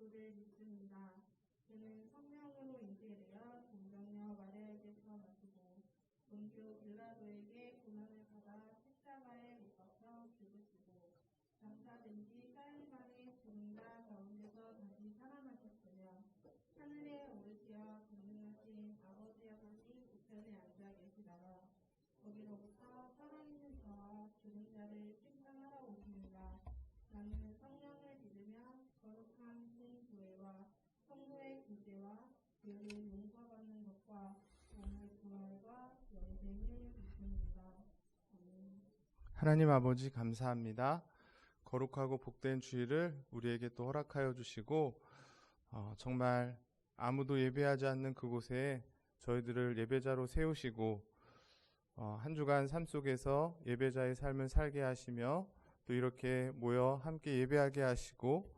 그리스도를 믿습니다. 그는 성령으로 잉태되어 동정녀 마리아에게서 나시고 본교 빌라도에게 고난을 받아 십자가에 못 박혀 죽으시고 장사된 지 사흘 만에 죽은 자 가운데서 다시 살아나셨으며 하늘에 오르시어 전능하신 아버지 하나님 우편에 앉아 계시다가 거기로부터 살아있는 자와 죽은 자를 심판하러 오십니다. 나는 성령을 믿으며 거룩한 성교회와 성도의 구제와 죄를 용서받는 것과 오늘 부활과 영생을 믿습니다. 아멘. 하나님 아버지 감사합니다. 거룩하고 복된 주일을 우리에게 또 허락하여 주시고 정말 아무도 예배하지 않는 그곳에 저희들을 예배자로 세우시고 한 주간 삶 속에서 예배자의 삶을 살게 하시며 또 이렇게 모여 함께 예배하게 하시고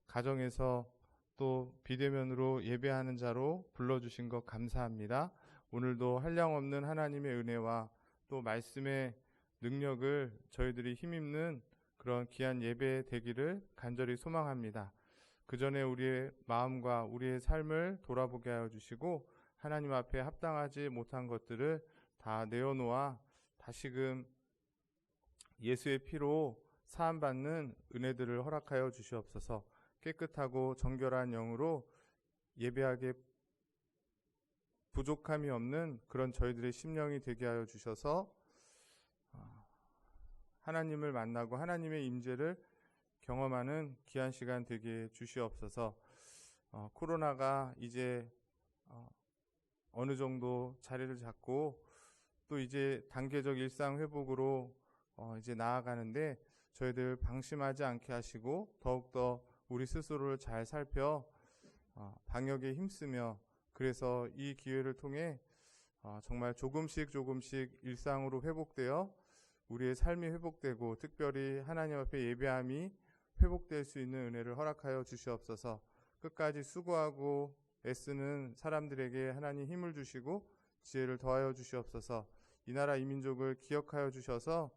가정에서 또 비대면으로 예배하는 자로 불러주신 것 감사합니다. 오늘도 한량없는 하나님의 은혜와 또 말씀의 능력을 저희들이 힘입는 그런 귀한 예배 되기를 간절히 소망합니다. 그 전에 우리의 마음과 우리의 삶을 돌아보게 하여 주시고 하나님 앞에 합당하지 못한 것들을 다 내어놓아 다시금 예수의 피로 사함받는 은혜들을 허락하여 주시옵소서. 깨끗하고 정결한 영으로 예배하게 부족함이 없는 그런 저희들의 심령이 되게 하여 주셔서 하나님을 만나고 하나님의 임재를 경험하는 귀한 시간 되게 주시옵소서. 코로나가 이제 어느 정도 자리를 잡고 또 이제 단계적 일상 회복으로 이제 나아가는데 저희들 방심하지 않게 하시고 더욱더 우리 스스로를 잘 살펴 방역에 힘쓰며 그래서 이 기회를 통해 정말 조금씩 일상으로 회복되어 우리의 삶이 회복되고 특별히 하나님 앞에 예배함이 회복될 수 있는 은혜를 허락하여 주시옵소서. 끝까지 수고하고 애쓰는 사람들에게 하나님 힘을 주시고 지혜를 더하여 주시옵소서. 이 나라 이 민족을 기억하여 주셔서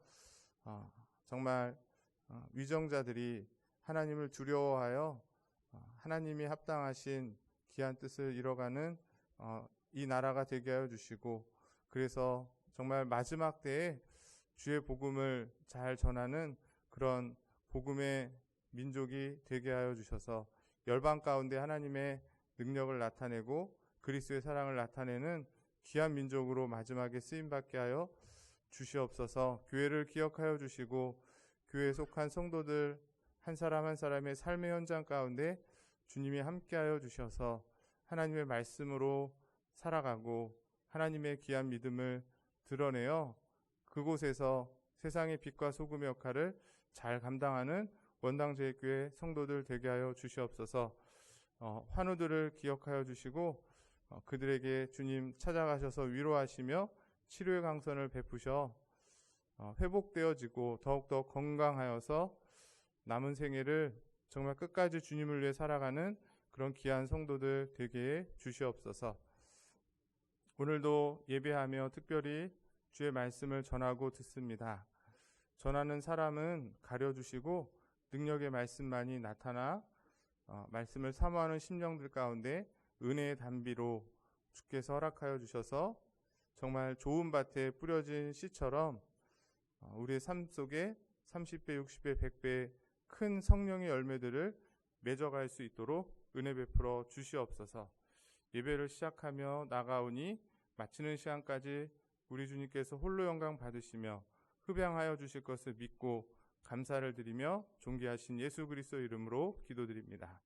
정말 위정자들이 하나님을 두려워하여 하나님이 합당하신 귀한 뜻을 이뤄가는 이 나라가 되게 하여 주시고 그래서 정말 마지막 때에 주의 복음을 잘 전하는 그런 복음의 민족이 되게 하여 주셔서 열방 가운데 하나님의 능력을 나타내고 그리스도의 사랑을 나타내는 귀한 민족으로 마지막에 쓰임받게 하여 주시옵소서. 교회를 기억하여 주시고 교회에 속한 성도들 한 사람 한 사람의 삶의 현장 가운데 주님이 함께하여 주셔서 하나님의 말씀으로 살아가고 하나님의 귀한 믿음을 드러내어 그곳에서 세상의 빛과 소금의 역할을 잘 감당하는 원당제일교회 성도들 되게 하여 주시옵소서. 환우들을 기억하여 주시고 그들에게 주님 찾아가셔서 위로하시며 치료의 강선을 베푸셔 회복되어지고 더욱더 건강하여서 남은 생애를 정말 끝까지 주님을 위해 살아가는 그런 귀한 성도들 되게 해 주시옵소서. 오늘도 예배하며 특별히 주의 말씀을 전하고 듣습니다. 전하는 사람은 가려주시고 능력의 말씀만이 나타나 말씀을 사모하는 심령들 가운데 은혜의 단비로 주께서 허락하여 주셔서 정말 좋은 밭에 뿌려진 씨처럼 우리의 삶 속에 30배, 60배, 100배 큰 성령의 열매들을 맺어갈 수 있도록 은혜 베풀어 주시옵소서. 예배를 시작하며 나가오니 마치는 시간까지 우리 주님께서 홀로 영광 받으시며 흡양하여 주실 것을 믿고 감사를 드리며 존귀하신 예수 그리스도 이름으로 기도드립니다.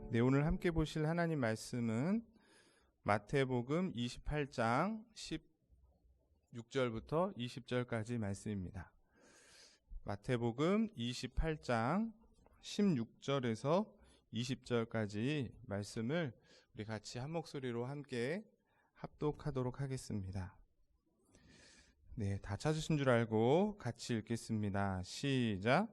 네, 오늘 함께 보실 하나님 말씀은 마태복음 28장 16절부터 20절까지 말씀입니다. 마태복음 28장 16절에서 20절까지 말씀을 우리 같이 한 목소리로 함께 합독하도록 하겠습니다. 네, 다 찾으신 줄 알고 같이 읽겠습니다. 시작.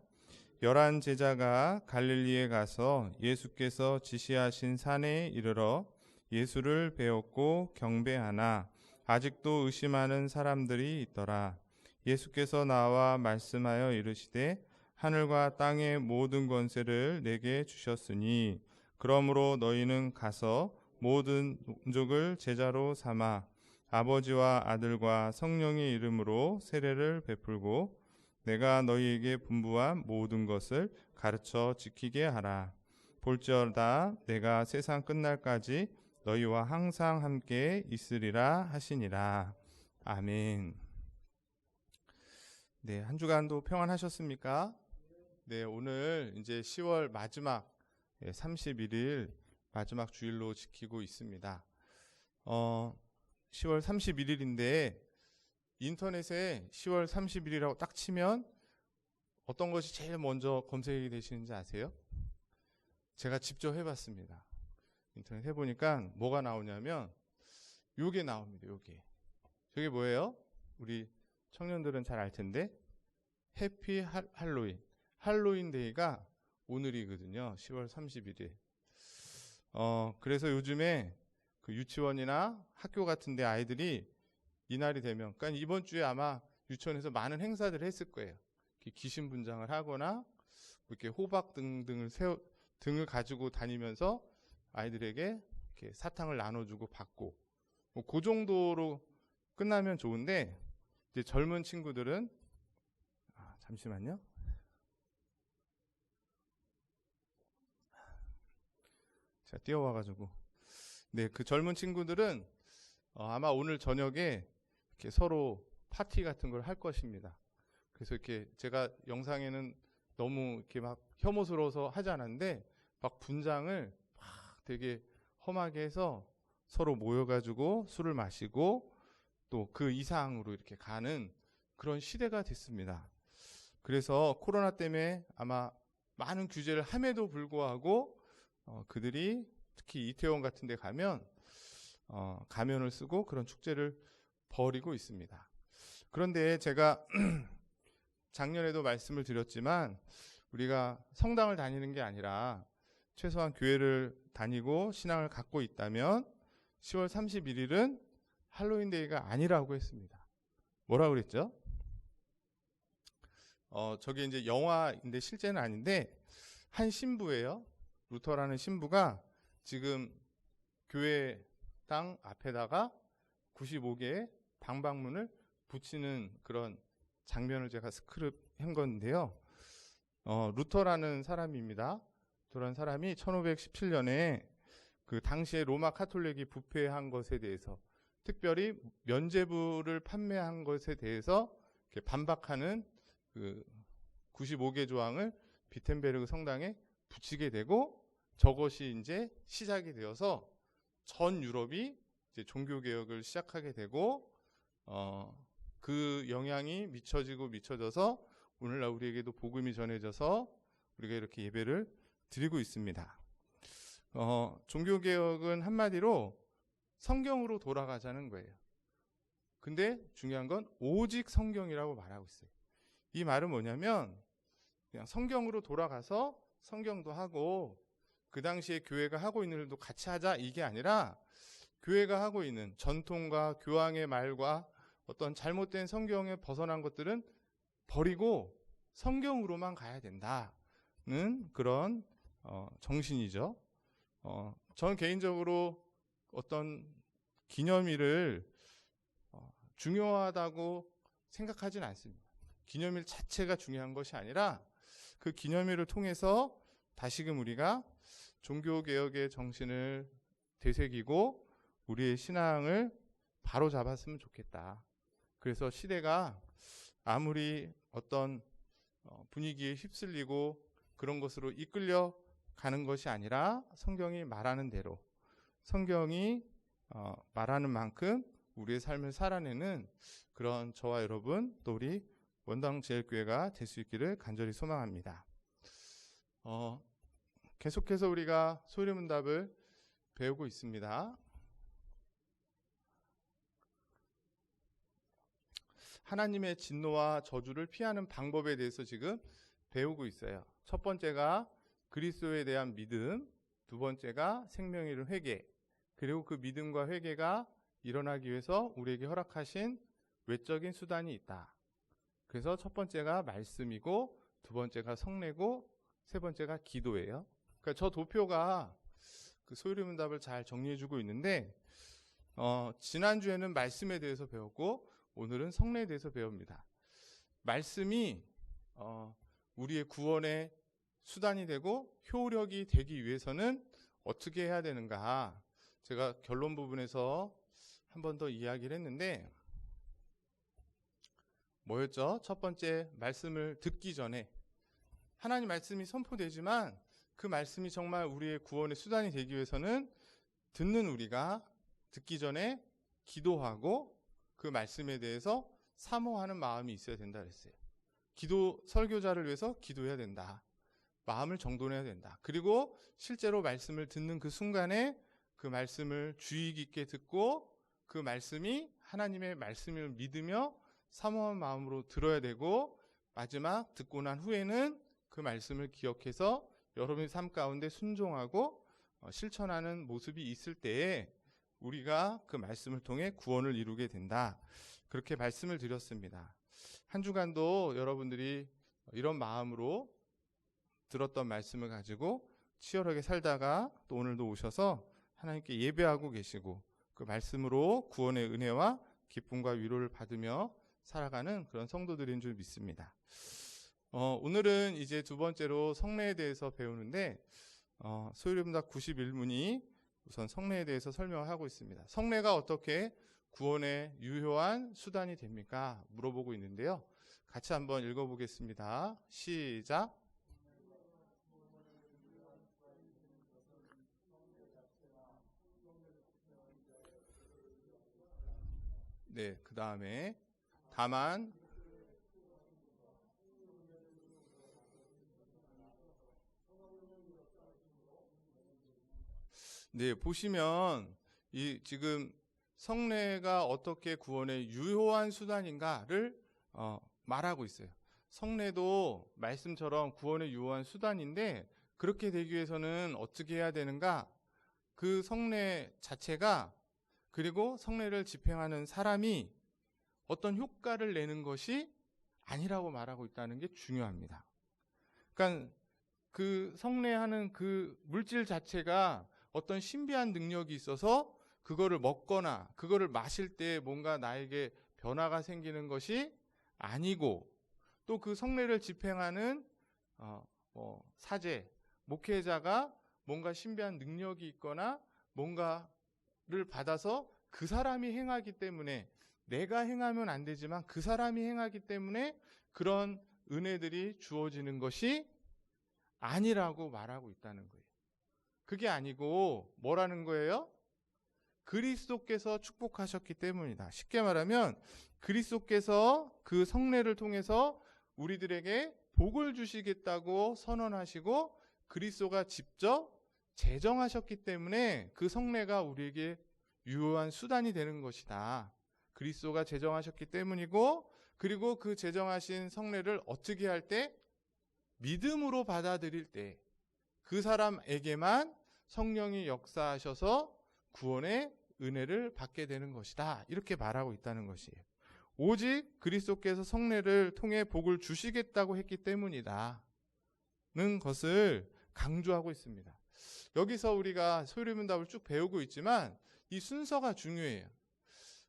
11 제자가 갈릴리에 가서 예수께서 지시하신 산에 이르러 예수를 배웠고 경배하나 아직도 의심하는 사람들이 있더라. 예수께서 나와 말씀하여 이르시되 하늘과 땅의 모든 권세를 내게 주셨으니 그러므로 너희는 가서 모든 민족을 제자로 삼아 아버지와 아들과 성령의 이름으로 세례를 베풀고 내가 너희에게 분부한 모든 것을 가르쳐 지키게 하라. 볼지어다 내가 세상 끝날까지 너희와 항상 함께 있으리라 하시니라. 아멘. 네, 한 주간도 평안하셨습니까? 네, 오늘 이제 10월 마지막 31일 마지막 주일로 지키고 있습니다. 10월 31일인데 인터넷에 10월 30일이라고 딱 치면 어떤 것이 제일 먼저 검색이 되시는지 아세요? 제가 직접 해봤습니다. 인터넷 해보니까 뭐가 나오냐면 요게 나옵니다. 요게. 저게 뭐예요? 우리 청년들은 잘 알 텐데 해피 할로윈. 할로윈 데이가 오늘이거든요. 10월 31일. 그래서 요즘에 그 유치원이나 학교 같은 데 아이들이 이날이 되면, 그러니까 이번 주에 아마 유치원에서 많은 행사들을 했을 거예요. 귀신 분장을 하거나 이렇게 호박 등을 가지고 다니면서 아이들에게 이렇게 사탕을 나눠주고 받고, 뭐 그 정도로 끝나면 좋은데 이제 젊은 친구들은 잠시만요. 제가 뛰어와가지고 네, 그 젊은 친구들은 아마 오늘 저녁에 이렇게 서로 파티 같은 걸 할 것입니다. 그래서 이렇게 제가 영상에는 너무 이렇게 막 혐오스러워서 하지 않았는데 막 분장을 막 되게 험하게 해서 서로 모여가지고 술을 마시고 또 그 이상으로 이렇게 가는 그런 시대가 됐습니다. 그래서 코로나 때문에 아마 많은 규제를 함에도 불구하고 그들이 특히 이태원 같은 데 가면 가면을 쓰고 그런 축제를 벌이고 있습니다. 그런데 제가 작년에도 말씀을 드렸지만 우리가 성당을 다니는 게 아니라 최소한 교회를 다니고 신앙을 갖고 있다면 10월 31일은 할로윈 데이가 아니라고 했습니다. 뭐라고 그랬죠? 저게 이제 영화인데 실제는 아닌데 한 신부예요. 루터라는 신부가 지금 교회 땅 앞에다가 95개의 방방문을 붙이는 그런 장면을 제가 스크립 한 건데요. 루터라는 사람입니다. 그런 사람이 1517년에 그 당시에 로마 카톨릭이 부패한 것에 대해서, 특별히 면죄부를 판매한 것에 대해서 이렇게 반박하는 그 95개 조항을 비텐베르그 성당에 붙이게 되고, 저것이 이제 시작이 되어서 전 유럽이 이제 종교 개혁을 시작하게 되고, 그 영향이 미쳐져서 오늘날 우리에게도 복음이 전해져서 우리가 이렇게 예배를 드리고 있습니다. 종교 개혁은 한마디로 성경으로 돌아가자는 거예요. 근데 중요한 건 오직 성경이라고 말하고 있어요. 이 말은 뭐냐면 그냥 성경으로 돌아가서 성경도 하고 그 당시에 교회가 하고 있는 일도 같이 하자, 이게 아니라 교회가 하고 있는 전통과 교황의 말과 어떤 잘못된 성경에 벗어난 것들은 버리고 성경으로만 가야 된다는 그런 정신이죠. 저는 개인적으로 어떤 기념일을 중요하다고 생각하진 않습니다. 기념일 자체가 중요한 것이 아니라 그 기념일을 통해서 다시금 우리가 종교개혁의 정신을 되새기고 우리의 신앙을 바로 잡았으면 좋겠다. 그래서 시대가 아무리 어떤 분위기에 휩쓸리고 그런 것으로 이끌려 가는 것이 아니라 성경이 말하는 대로, 성경이 말하는 만큼 우리의 삶을 살아내는 그런 저와 여러분, 또 우리 원당제일교회가 될 수 있기를 간절히 소망합니다. 계속해서 우리가 소리문답을 배우고 있습니다. 하나님의 진노와 저주를 피하는 방법에 대해서 지금 배우고 있어요. 첫 번째가 그리스도에 대한 믿음, 두 번째가 생명의 이른 회개, 그리고 그 믿음과 회개가 일어나기 위해서 우리에게 허락하신 외적인 수단이 있다. 그래서 첫 번째가 말씀이고, 두 번째가 성례고, 세 번째가 기도예요. 그러니까 저 도표가 그 소유리문답을 잘 정리해주고 있는데, 지난주에는 말씀에 대해서 배웠고 오늘은 성례에 대해서 배웁니다. 말씀이 우리의 구원의 수단이 되고 효력이 되기 위해서는 어떻게 해야 되는가, 제가 결론 부분에서 한 번 더 이야기를 했는데 뭐였죠? 첫 번째, 말씀을 듣기 전에 하나님 말씀이 선포되지만 그 말씀이 정말 우리의 구원의 수단이 되기 위해서는 듣는 우리가 듣기 전에 기도하고 그 말씀에 대해서 사모하는 마음이 있어야 된다 그랬어요. 기도 설교자를 위해서 기도해야 된다. 마음을 정돈해야 된다. 그리고 실제로 말씀을 듣는 그 순간에 그 말씀을 주의 깊게 듣고 그 말씀이 하나님의 말씀을 믿으며 사모한 마음으로 들어야 되고, 마지막 듣고 난 후에는 그 말씀을 기억해서 여러분의 삶 가운데 순종하고 실천하는 모습이 있을 때에 우리가 그 말씀을 통해 구원을 이루게 된다. 그렇게 말씀을 드렸습니다. 한 주간도 여러분들이 이런 마음으로 들었던 말씀을 가지고 치열하게 살다가 또 오늘도 오셔서 하나님께 예배하고 계시고 그 말씀으로 구원의 은혜와 기쁨과 위로를 받으며 살아가는 그런 성도들인 줄 믿습니다. 오늘은 이제 두 번째로 성례에 대해서 배우는데 소유리문답 91문이 우선 성례에 대해서 설명하고 있습니다. 성례가 어떻게 구원의 유효한 수단이 됩니까? 물어보고 있는데요. 같이 한번 읽어보겠습니다. 시작. 네, 그 다음에 다만 네, 보시면 이 지금 성례가 어떻게 구원의 유효한 수단인가를 말하고 있어요. 성례도 말씀처럼 구원의 유효한 수단인데 그렇게 되기 위해서는 어떻게 해야 되는가? 그 성례 자체가, 그리고 성례를 집행하는 사람이 어떤 효과를 내는 것이 아니라고 말하고 있다는 게 중요합니다. 그러니까 그 성례하는 그 물질 자체가 어떤 신비한 능력이 있어서 그거를 먹거나 그거를 마실 때 뭔가 나에게 변화가 생기는 것이 아니고, 또 그 성례를 집행하는 사제, 목회자가 뭔가 신비한 능력이 있거나 뭔가를 받아서 그 사람이 행하기 때문에, 내가 행하면 안 되지만 그 사람이 행하기 때문에 그런 은혜들이 주어지는 것이 아니라고 말하고 있다는 거예요. 그게 아니고 뭐라는 거예요? 그리스도께서 축복하셨기 때문이다. 쉽게 말하면 그리스도께서 그 성례를 통해서 우리들에게 복을 주시겠다고 선언하시고 그리스도가 직접 제정하셨기 때문에 그 성례가 우리에게 유효한 수단이 되는 것이다. 그리스도가 제정하셨기 때문이고, 그리고 그 제정하신 성례를 어떻게 할 때? 믿음으로 받아들일 때 그 사람에게만 성령이 역사하셔서 구원의 은혜를 받게 되는 것이다. 이렇게 말하고 있다는 것이에요. 오직 그리스도께서 성례를 통해 복을 주시겠다고 했기 때문이다 는 것을 강조하고 있습니다. 여기서 우리가 소유리문답을 쭉 배우고 있지만 이 순서가 중요해요.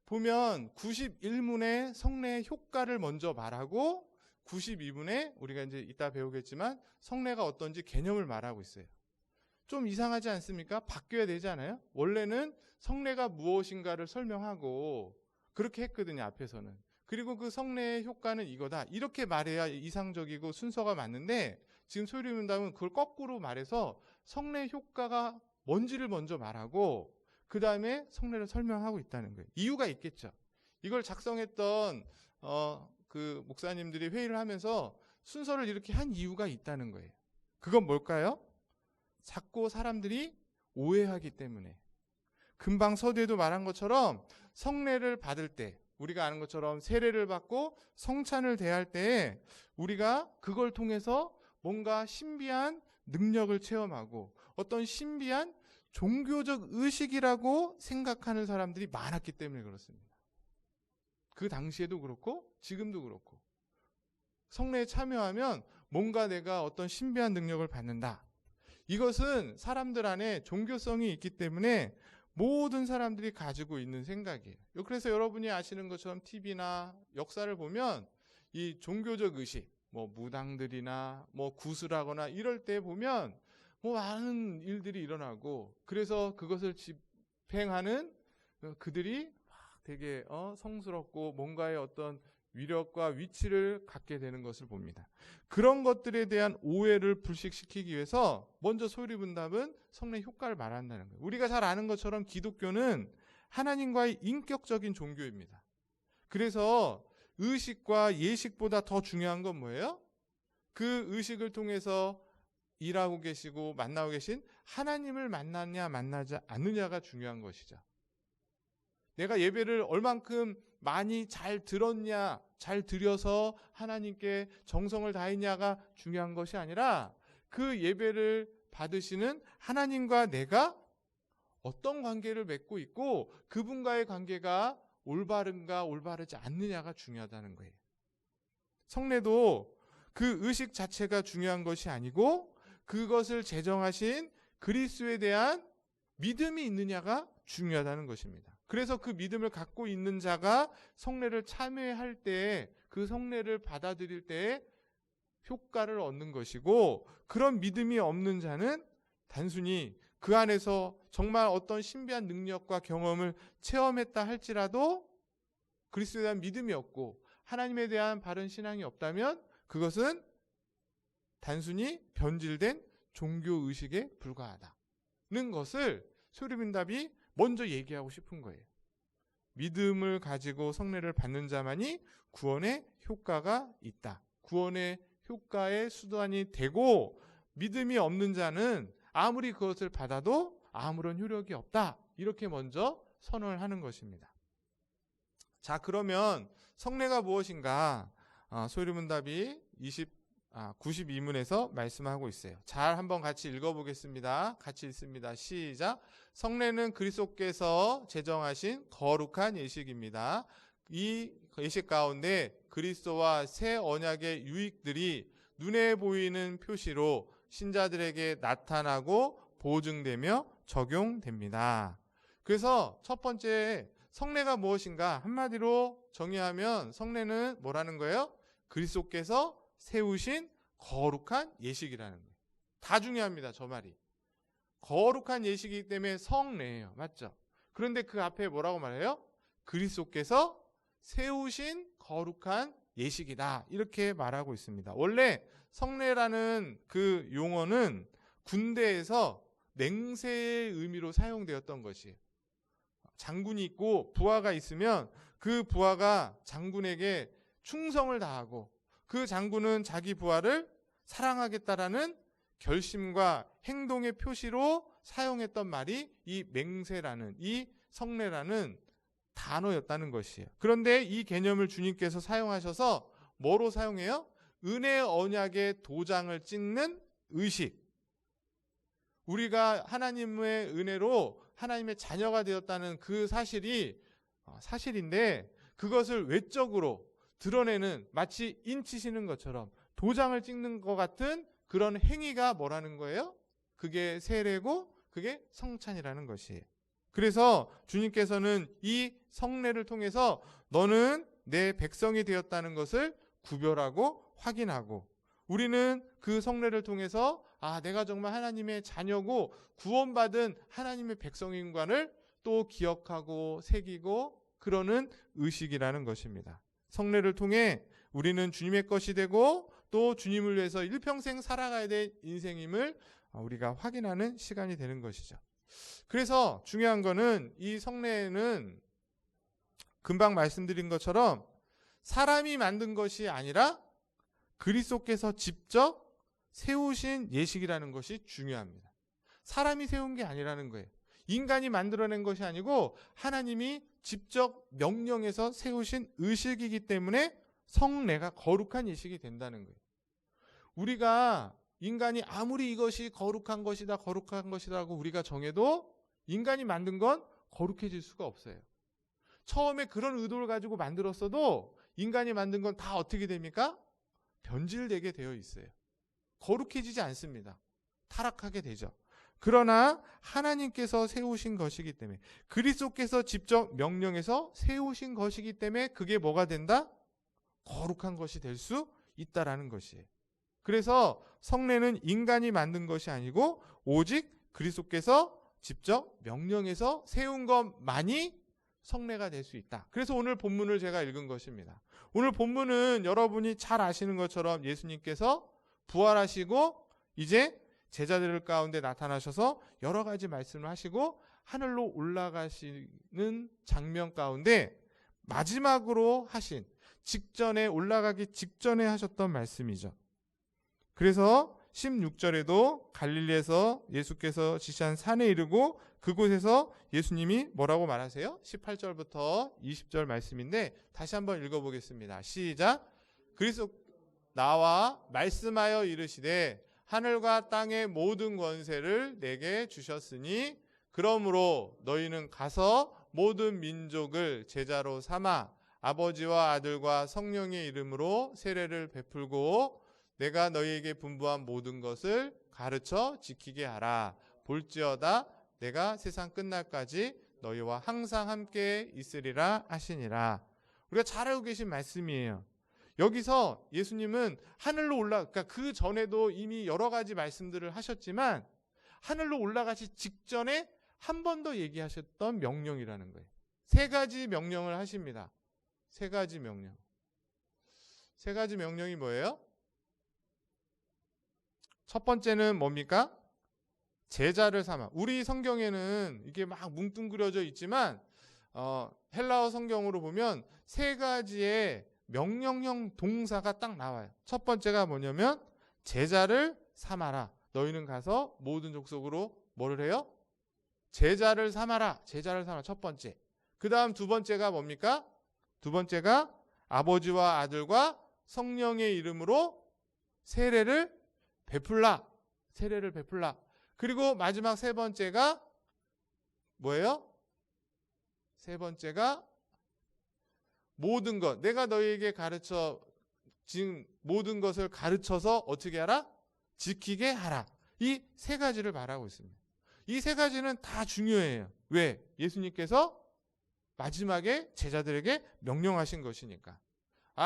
보면 91문에 성례의 효과를 먼저 말하고 92문에 우리가 이제 이따 배우겠지만 성례가 어떤지 개념을 말하고 있어요. 좀 이상하지 않습니까? 바뀌어야 되잖아요. 원래는 성례가 무엇인가를 설명하고 그렇게 했거든요, 앞에서는. 그리고 그 성례의 효과는 이거다, 이렇게 말해야 이상적이고 순서가 맞는데, 지금 소유리문답은 그걸 거꾸로 말해서 성례의 효과가 뭔지를 먼저 말하고 그 다음에 성례를 설명하고 있다는 거예요. 이유가 있겠죠. 이걸 작성했던 그 목사님들이 회의를 하면서 순서를 이렇게 한 이유가 있다는 거예요. 그건 뭘까요? 자꾸 사람들이 오해하기 때문에. 금방 서두에도 말한 것처럼 성례를 받을 때, 우리가 아는 것처럼 세례를 받고 성찬을 대할 때에 우리가 그걸 통해서 뭔가 신비한 능력을 체험하고 어떤 신비한 종교적 의식이라고 생각하는 사람들이 많았기 때문에 그렇습니다. 그 당시에도 그렇고 지금도 그렇고 성례에 참여하면 뭔가 내가 어떤 신비한 능력을 받는다. 이것은 사람들 안에 종교성이 있기 때문에 모든 사람들이 가지고 있는 생각이에요. 그래서 여러분이 아시는 것처럼 TV나 역사를 보면 이 종교적 의식, 뭐 무당들이나 뭐 구슬하거나 이럴 때 보면 뭐 많은 일들이 일어나고 그래서 그것을 집행하는 그들이 되게 성스럽고 뭔가의 어떤 위력과 위치를 갖게 되는 것을 봅니다. 그런 것들에 대한 오해를 불식시키기 위해서 먼저 소리분답은 성례 효과를 말한다는 거예요. 우리가 잘 아는 것처럼 기독교는 하나님과의 인격적인 종교입니다. 그래서 의식과 예식보다 더 중요한 건 뭐예요? 그 의식을 통해서 일하고 계시고 만나고 계신 하나님을 만났냐 만나지 않느냐가 중요한 것이죠. 내가 예배를 얼만큼 많이 잘 들었냐, 잘 드려서 하나님께 정성을 다했냐가 중요한 것이 아니라 그 예배를 받으시는 하나님과 내가 어떤 관계를 맺고 있고 그분과의 관계가 올바른가 올바르지 않느냐가 중요하다는 거예요. 성례도 그 의식 자체가 중요한 것이 아니고 그것을 제정하신 그리스도에 대한 믿음이 있느냐가 중요하다는 것입니다. 그래서 그 믿음을 갖고 있는 자가 성례를 참여할 때 그 성례를 받아들일 때 효과를 얻는 것이고 그런 믿음이 없는 자는 단순히 그 안에서 정말 어떤 신비한 능력과 경험을 체험했다 할지라도 그리스도에 대한 믿음이 없고 하나님에 대한 바른 신앙이 없다면 그것은 단순히 변질된 종교의식에 불과하다는 것을 소리분답이 먼저 얘기하고 싶은 거예요. 믿음을 가지고 성례를 받는 자만이 구원의 효과가 있다. 구원의 효과의 수단이 되고 믿음이 없는 자는 아무리 그것을 받아도 아무런 효력이 없다. 이렇게 먼저 선언을 하는 것입니다. 자, 그러면 성례가 무엇인가? 소리문답이 92문에서 말씀하고 있어요. 잘 한번 같이 읽어보겠습니다. 같이 읽습니다. 시작. 성례는 그리스도께서 제정하신 거룩한 예식입니다. 이 예식 가운데 그리스도와 새 언약의 유익들이 눈에 보이는 표시로 신자들에게 나타나고 보증되며 적용됩니다. 그래서 첫 번째 성례가 무엇인가? 한마디로 정의하면 성례는 뭐라는 거예요? 그리스도께서 세우신 거룩한 예식이라는 거예요. 다 중요합니다. 저 말이. 거룩한 예식이기 때문에 성례예요. 맞죠? 그런데 그 앞에 뭐라고 말해요? 그리스도께서 세우신 거룩한 예식이다. 이렇게 말하고 있습니다. 원래 성례라는 그 용어는 군대에서 맹세의 의미로 사용되었던 것이에요. 장군이 있고 부하가 있으면 그 부하가 장군에게 충성을 다하고 그 장군은 자기 부하를 사랑하겠다라는 결심과 행동의 표시로 사용했던 말이 이 맹세라는 이 성례라는 단어였다는 것이에요. 그런데 이 개념을 주님께서 사용하셔서 뭐로 사용해요? 은혜 언약의 도장을 찍는 의식. 우리가 하나님의 은혜로 하나님의 자녀가 되었다는 그 사실인데 그것을 외적으로 드러내는 마치 인치시는 것처럼 도장을 찍는 것 같은 그런 행위가 뭐라는 거예요? 그게 세례고 그게 성찬이라는 것이에요. 그래서 주님께서는 이 성례를 통해서 너는 내 백성이 되었다는 것을 구별하고 확인하고 우리는 그 성례를 통해서 내가 정말 하나님의 자녀고 구원받은 하나님의 백성인관을 또 기억하고 새기고 그러는 의식이라는 것입니다. 성례를 통해 우리는 주님의 것이 되고 또 주님을 위해서 일평생 살아가야 될 인생임을 우리가 확인하는 시간이 되는 것이죠. 그래서 중요한 거는 이 성례는 금방 말씀드린 것처럼 사람이 만든 것이 아니라 그리스도께서 직접 세우신 예식이라는 것이 중요합니다. 사람이 세운 게 아니라는 거예요. 인간이 만들어낸 것이 아니고 하나님이 직접 명령해서 세우신 의식이기 때문에 성례가 거룩한 의식이 된다는 거예요. 우리가 인간이 아무리 이것이 거룩한 것이다 하고 우리가 정해도 인간이 만든 건 거룩해질 수가 없어요. 처음에 그런 의도를 가지고 만들었어도 인간이 만든 건 다 어떻게 됩니까? 변질되게 되어 있어요. 거룩해지지 않습니다. 타락하게 되죠. 그러나 하나님께서 세우신 것이기 때문에, 그리스도께서 직접 명령해서 세우신 것이기 때문에 그게 뭐가 된다? 거룩한 것이 될 수 있다라는 것이에요. 그래서 성례는 인간이 만든 것이 아니고 오직 그리스도께서 직접 명령해서 세운 것만이 성례가 될 수 있다. 그래서 오늘 본문을 제가 읽은 것입니다. 오늘 본문은 여러분이 잘 아시는 것처럼 예수님께서 부활하시고 이제 제자들 가운데 나타나셔서 여러 가지 말씀을 하시고 하늘로 올라가시는 장면 가운데 마지막으로 하신, 직전에 올라가기 직전에 하셨던 말씀이죠. 그래서 16절에도 갈릴리에서 예수께서 지시한 산에 이르고 그곳에서 예수님이 뭐라고 말하세요? 18절부터 20절 말씀인데 다시 한번 읽어보겠습니다. 시작. 그리스도 나와 말씀하여 이르시되 하늘과 땅의 모든 권세를 내게 주셨으니 그러므로 너희는 가서 모든 민족을 제자로 삼아 아버지와 아들과 성령의 이름으로 세례를 베풀고 내가 너희에게 분부한 모든 것을 가르쳐 지키게 하라. 볼지어다 내가 세상 끝날까지 너희와 항상 함께 있으리라 하시니라. 우리가 잘 알고 계신 말씀이에요. 여기서 예수님은 하늘로 그러니까 그 전에도 이미 여러 가지 말씀들을 하셨지만 하늘로 올라가시 직전에 한 번 더 얘기하셨던 명령이라는 거예요. 세 가지 명령을 하십니다. 세 가지 명령. 세 가지 명령이 뭐예요? 첫 번째는 뭡니까? 제자를 삼아. 우리 성경에는 이게 막 뭉뚱그려져 있지만 헬라어 성경으로 보면 세 가지의 명령형 동사가 딱 나와요. 첫 번째가 뭐냐면 제자를 삼아라. 너희는 가서 모든 족속으로 뭐를 해요? 제자를 삼아라. 제자를 삼아라. 첫 번째. 그 다음 두 번째가 뭡니까? 두 번째가 아버지와 아들과 성령의 이름으로 세례를 베풀라. 세례를 베풀라. 그리고 마지막 세 번째가 뭐예요? 세 번째가 모든 것, 내가 너희에게 지금 모든 것을 가르쳐서 어떻게 하라? 지키게 하라. 이 세 가지를 말하고 있습니다. 이 세 가지는 다 중요해요. 왜? 예수님께서 마지막에 제자들에게 명령하신 것이니까.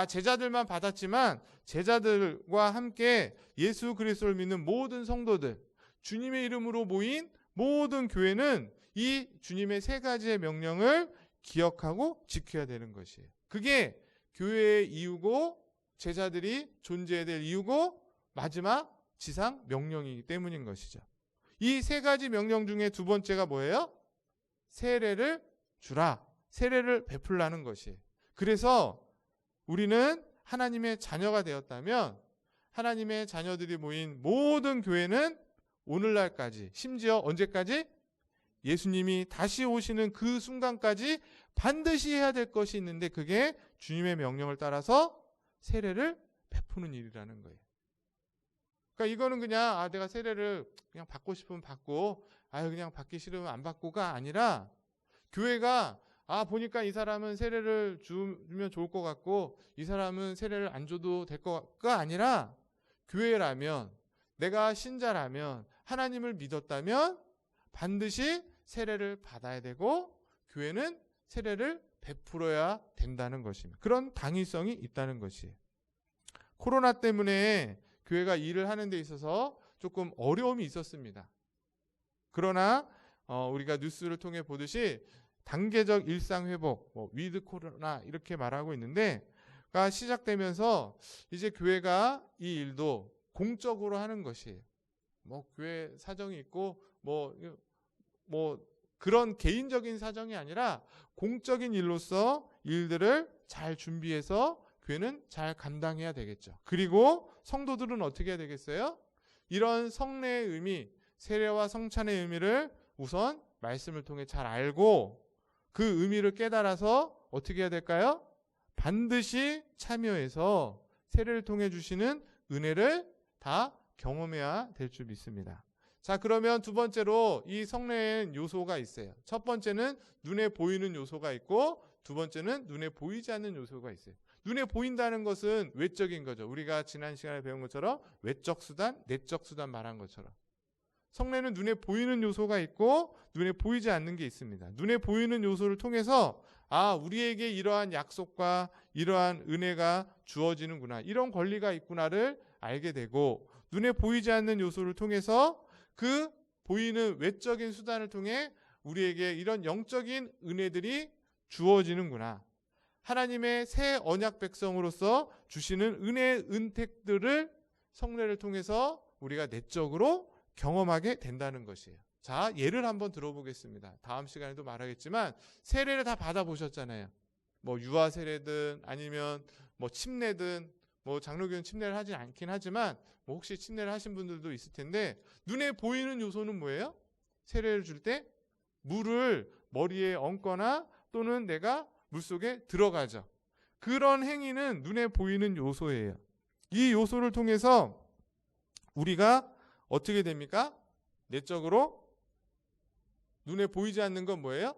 제자들만 받았지만 제자들과 함께 예수 그리스도를 믿는 모든 성도들, 주님의 이름으로 모인 모든 교회는 이 주님의 세 가지의 명령을 기억하고 지켜야 되는 것이에요. 그게 교회의 이유고 제자들이 존재해야 될 이유고 마지막 지상 명령이기 때문인 것이죠. 이 세 가지 명령 중에 두 번째가 뭐예요? 세례를 주라. 세례를 베풀라는 것이에요. 그래서 우리는 하나님의 자녀가 되었다면 하나님의 자녀들이 모인 모든 교회는 오늘날까지, 심지어 언제까지? 예수님이 다시 오시는 그 순간까지 반드시 해야 될 것이 있는데 그게 주님의 명령을 따라서 세례를 베푸는 일이라는 거예요. 그러니까 이거는 그냥 내가 세례를 그냥 받고 싶으면 받고 그냥 받기 싫으면 안 받고가 아니라 교회가 보니까 이 사람은 세례를 주면 좋을 것 같고 이 사람은 세례를 안 줘도 될 것가 아니라 교회라면 내가 신자라면 하나님을 믿었다면 반드시 세례를 받아야 되고 교회는 세례를 베풀어야 된다는 것입니다. 그런 당위성이 있다는 것이에요. 코로나 때문에 교회가 일을 하는 데 있어서 조금 어려움이 있었습니다. 그러나 우리가 뉴스를 통해 보듯이 단계적 일상회복, 위드 코로나 이렇게 말하고 있는데 시작되면서 이제 교회가 이 일도 공적으로 하는 것이에요. 교회 사정이 있고 그런 개인적인 사정이 아니라 공적인 일로서 일들을 잘 준비해서 교회는 잘 감당해야 되겠죠. 그리고 성도들은 어떻게 해야 되겠어요? 이런 성례의 의미, 세례와 성찬의 의미를 우선 말씀을 통해 잘 알고 그 의미를 깨달아서 어떻게 해야 될까요? 반드시 참여해서 세례를 통해 주시는 은혜를 다 경험해야 될 줄 믿습니다. 자, 그러면 두 번째로 이 성례엔 요소가 있어요. 첫 번째는 눈에 보이는 요소가 있고 두 번째는 눈에 보이지 않는 요소가 있어요. 눈에 보인다는 것은 외적인 거죠. 우리가 지난 시간에 배운 것처럼 외적 수단, 내적 수단 말한 것처럼. 성례는 눈에 보이는 요소가 있고 눈에 보이지 않는 게 있습니다. 눈에 보이는 요소를 통해서 우리에게 이러한 약속과 이러한 은혜가 주어지는구나, 이런 권리가 있구나를 알게 되고, 눈에 보이지 않는 요소를 통해서 그 보이는 외적인 수단을 통해 우리에게 이런 영적인 은혜들이 주어지는구나, 하나님의 새 언약 백성으로서 주시는 은혜의 은택들을 성례를 통해서 우리가 내적으로 경험하게 된다는 것이에요. 자, 예를 한번 들어보겠습니다. 다음 시간에도 말하겠지만 세례를 다 받아보셨잖아요. 뭐 유아 세례든 아니면 뭐 침례든, 뭐 장로교는 침례를 하진 않긴 하지만 뭐 혹시 침례를 하신 분들도 있을 텐데, 눈에 보이는 요소는 뭐예요? 세례를 줄 때 물을 머리에 얹거나 또는 내가 물속에 들어가죠. 그런 행위는 눈에 보이는 요소예요. 이 요소를 통해서 우리가 어떻게 됩니까? 내적으로 눈에 보이지 않는 건 뭐예요?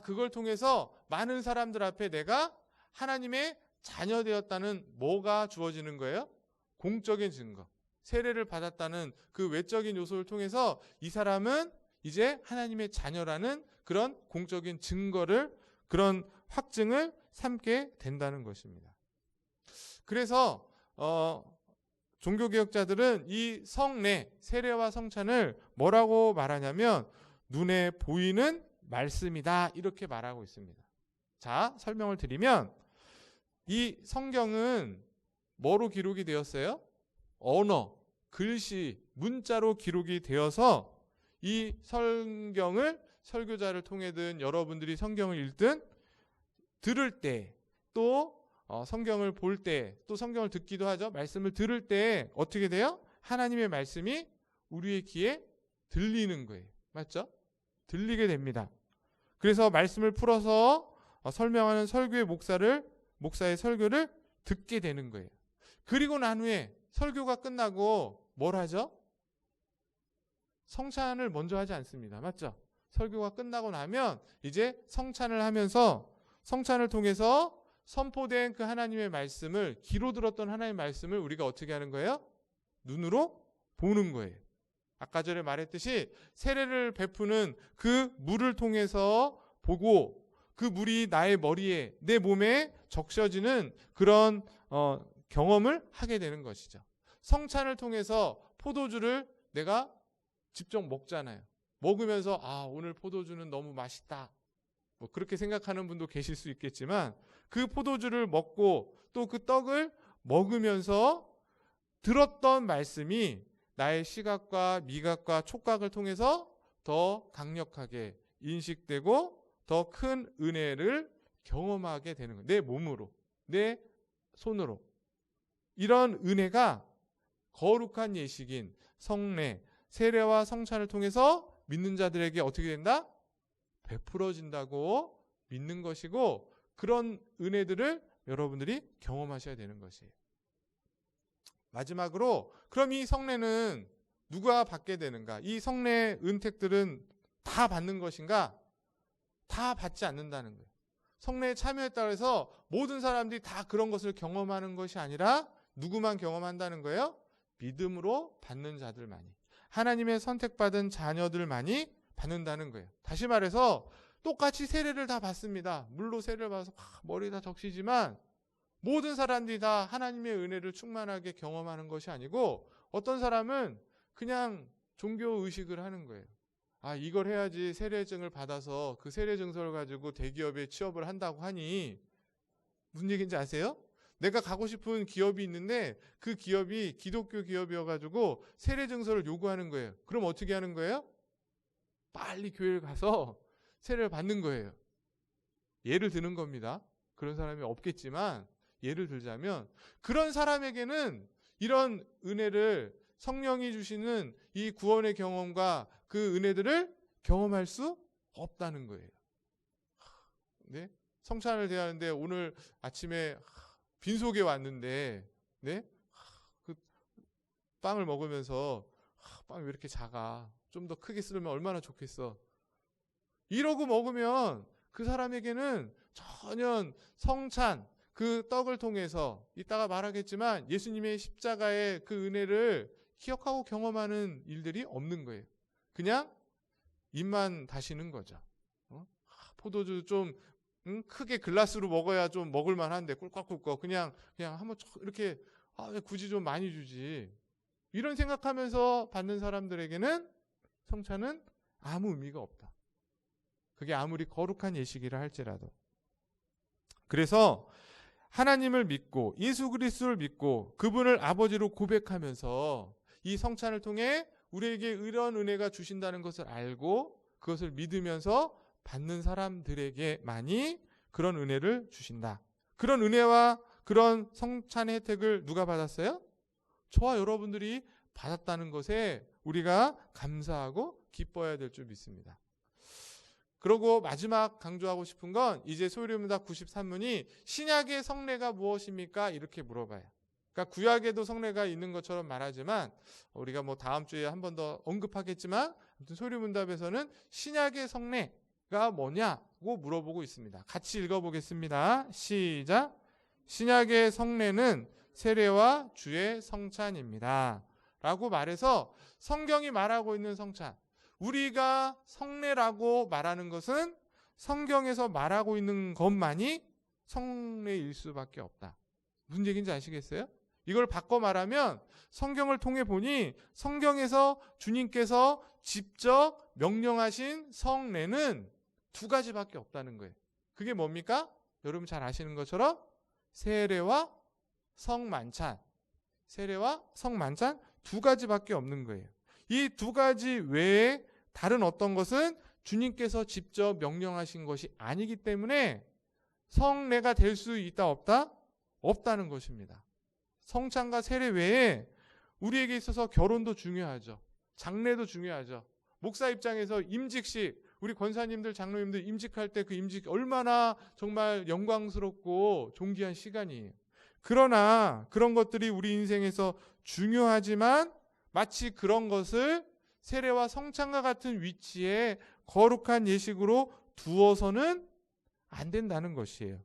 그걸 통해서 많은 사람들 앞에 내가 하나님의 자녀 되었다는 뭐가 주어지는 거예요? 공적인 증거. 세례를 받았다는 그 외적인 요소를 통해서 이 사람은 이제 하나님의 자녀라는 그런 공적인 증거를, 그런 확증을 삼게 된다는 것입니다. 그래서 종교개혁자들은 이 성례, 세례와 성찬을 뭐라고 말하냐면 눈에 보이는 말씀이다, 이렇게 말하고 있습니다. 자, 설명을 드리면 이 성경은 뭐로 기록이 되었어요? 언어, 글씨, 문자로 기록이 되어서 이 성경을 설교자를 통해든 여러분들이 성경을 읽든 들을 때, 또 성경을 볼 때, 또 성경을 듣기도 하죠. 말씀을 들을 때 어떻게 돼요? 하나님의 말씀이 우리의 귀에 들리는 거예요. 맞죠? 들리게 됩니다. 그래서 말씀을 풀어서 설명하는 설교의 목사의 설교를 듣게 되는 거예요. 그리고 난 후에 설교가 끝나고 뭘 하죠? 성찬을 먼저 하지 않습니다. 맞죠? 설교가 끝나고 나면 이제 성찬을 하면서 성찬을 통해서 선포된 그 하나님의 말씀을, 귀로 들었던 하나님의 말씀을 우리가 어떻게 하는 거예요? 눈으로 보는 거예요. 아까 전에 말했듯이 세례를 베푸는 그 물을 통해서 보고 그 물이 나의 머리에, 내 몸에 적셔지는 그런 경험을 하게 되는 것이죠. 성찬을 통해서 포도주를 내가 직접 먹잖아요. 먹으면서 오늘 포도주는 너무 맛있다, 뭐 그렇게 생각하는 분도 계실 수 있겠지만, 그 포도주를 먹고 또 그 떡을 먹으면서 들었던 말씀이 나의 시각과 미각과 촉각을 통해서 더 강력하게 인식되고 더 큰 은혜를 경험하게 되는 거예요. 내 몸으로, 내 손으로. 이런 은혜가 거룩한 예식인 성례, 세례와 성찬을 통해서 믿는 자들에게 어떻게 된다? 베풀어진다고 믿는 것이고, 그런 은혜들을 여러분들이 경험하셔야 되는 것이에요. 마지막으로, 그럼 이 성례는 누가 받게 되는가? 이 성례 은택들은 다 받는 것인가? 다 받지 않는다는 거예요. 성례에 참여했다고 해서 모든 사람들이 다 그런 것을 경험하는 것이 아니라 누구만 경험한다는 거예요? 믿음으로 받는 자들만이, 하나님의 선택받은 자녀들만이 받는다는 거예요. 다시 말해서 똑같이 세례를 다 받습니다. 물로 세례를 받아서 머리 다 적시지만 모든 사람들이 다 하나님의 은혜를 충만하게 경험하는 것이 아니고, 어떤 사람은 그냥 종교 의식을 하는 거예요. 이걸 해야지 세례증을 받아서 그 세례증서를 가지고 대기업에 취업을 한다고 하니, 무슨 얘기인지 아세요? 내가 가고 싶은 기업이 있는데 그 기업이 기독교 기업이어가지고 세례증서를 요구하는 거예요. 그럼 어떻게 하는 거예요? 빨리 교회를 가서 세례를 받는 거예요. 예를 드는 겁니다. 그런 사람이 없겠지만 예를 들자면, 그런 사람에게는 이런 은혜를, 성령이 주시는 이 구원의 경험과 그 은혜들을 경험할 수 없다는 거예요. 네? 성찬을 대하는데 오늘 아침에 빈속에 왔는데, 네? 그 빵을 먹으면서 빵이 왜 이렇게 작아? 좀 더 크게 썰면 얼마나 좋겠어? 이러고 먹으면 그 사람에게는 전혀 성찬, 그 떡을 통해서 이따가 말하겠지만 예수님의 십자가의 그 은혜를 기억하고 경험하는 일들이 없는 거예요. 그냥 입만 다시는 거죠. 포도주 좀 크게 글라스로 먹어야 좀 먹을 만한데 꿀꺽꿀꺽 그냥 한번 이렇게 왜 굳이 좀 많이 주지? 이런 생각하면서 받는 사람들에게는 성찬은 아무 의미가 없다. 그게 아무리 거룩한 예식이라 할지라도. 그래서 하나님을 믿고 예수 그리스도를 믿고 그분을 아버지로 고백하면서 이 성찬을 통해 우리에게 이런 은혜가 주신다는 것을 알고 그것을 믿으면서 받는 사람들에게만이 그런 은혜를 주신다. 그런 은혜와 그런 성찬의 혜택을 누가 받았어요? 저와 여러분들이 받았다는 것에 우리가 감사하고 기뻐해야 될 줄 믿습니다. 그리고 마지막 강조하고 싶은 건 이제 소유리문답 93문이 신약의 성례가 무엇입니까? 이렇게 물어봐요. 그러니까 구약에도 성례가 있는 것처럼 말하지만 우리가 뭐 다음 주에 한 번 더 언급하겠지만 아무튼 소유리문답에서는 신약의 성례가 뭐냐고 물어보고 있습니다. 같이 읽어보겠습니다. 시작. 신약의 성례는 세례와 주의 성찬입니다. 라고 말해서 성경이 말하고 있는 성찬, 우리가 성례라고 말하는 것은 성경에서 말하고 있는 것만이 성례일 수밖에 없다. 무슨 얘기인지 아시겠어요? 이걸 바꿔 말하면 성경을 통해 보니 성경에서 주님께서 직접 명령하신 성례는 두 가지밖에 없다는 거예요. 그게 뭡니까? 여러분 잘 아시는 것처럼 세례와 성만찬. 세례와 성만찬 두 가지밖에 없는 거예요. 이 두 가지 외에 다른 어떤 것은 주님께서 직접 명령하신 것이 아니기 때문에 성례가 될 수 있다 없다? 없다는 것입니다. 성찬과 세례 외에 우리에게 있어서 결혼도 중요하죠. 장례도 중요하죠. 목사 입장에서 임직식, 우리 권사님들, 장로님들 임직할 때 그 임직 얼마나 정말 영광스럽고 존귀한 시간이에요. 그러나 그런 것들이 우리 인생에서 중요하지만 마치 그런 것을 세례와 성찬과 같은 위치에 거룩한 예식으로 두어서는 안 된다는 것이에요.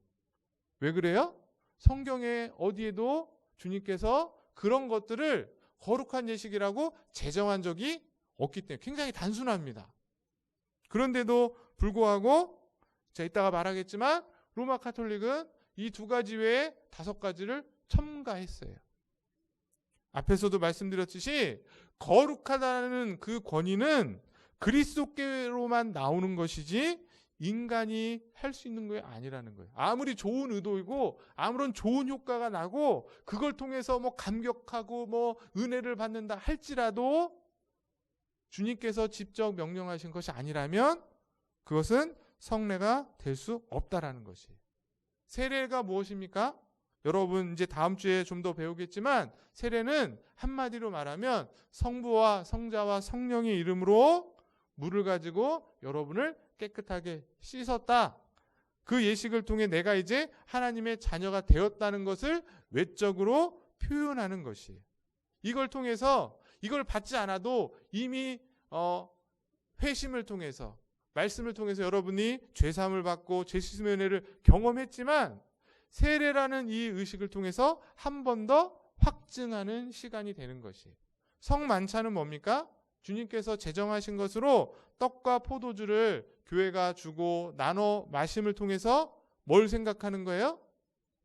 왜 그래요? 성경에 어디에도 주님께서 그런 것들을 거룩한 예식이라고 제정한 적이 없기 때문에 굉장히 단순합니다. 그런데도 불구하고 제가 이따가 말하겠지만 로마 카톨릭은 이 두 가지 외에 5가지를 첨가했어요. 앞에서도 말씀드렸듯이 거룩하다는 그 권위는 그리스도께로만 나오는 것이지 인간이 할 수 있는 게 아니라는 거예요. 아무리 좋은 의도이고 아무런 좋은 효과가 나고 그걸 통해서 뭐 감격하고 뭐 은혜를 받는다 할지라도 주님께서 직접 명령하신 것이 아니라면 그것은 성례가 될 수 없다라는 것이에요. 세례가 무엇입니까? 여러분 이제 다음 주에 좀 더 배우겠지만 세례는 한마디로 말하면 성부와 성자와 성령의 이름으로 물을 가지고 여러분을 깨끗하게 씻었다. 그 예식을 통해 내가 이제 하나님의 자녀가 되었다는 것을 외적으로 표현하는 것이에요. 이걸 통해서 이걸 받지 않아도 이미 회심을 통해서 말씀을 통해서 여러분이 죄사함을 받고 죄 씻음의 은혜를 경험했지만 세례라는 이 의식을 통해서 한 번 더 확증하는 시간이 되는 것이에요. 성만찬은 뭡니까? 주님께서 제정하신 것으로 떡과 포도주를 교회가 주고 나눠 마심을 통해서 뭘 생각하는 거예요?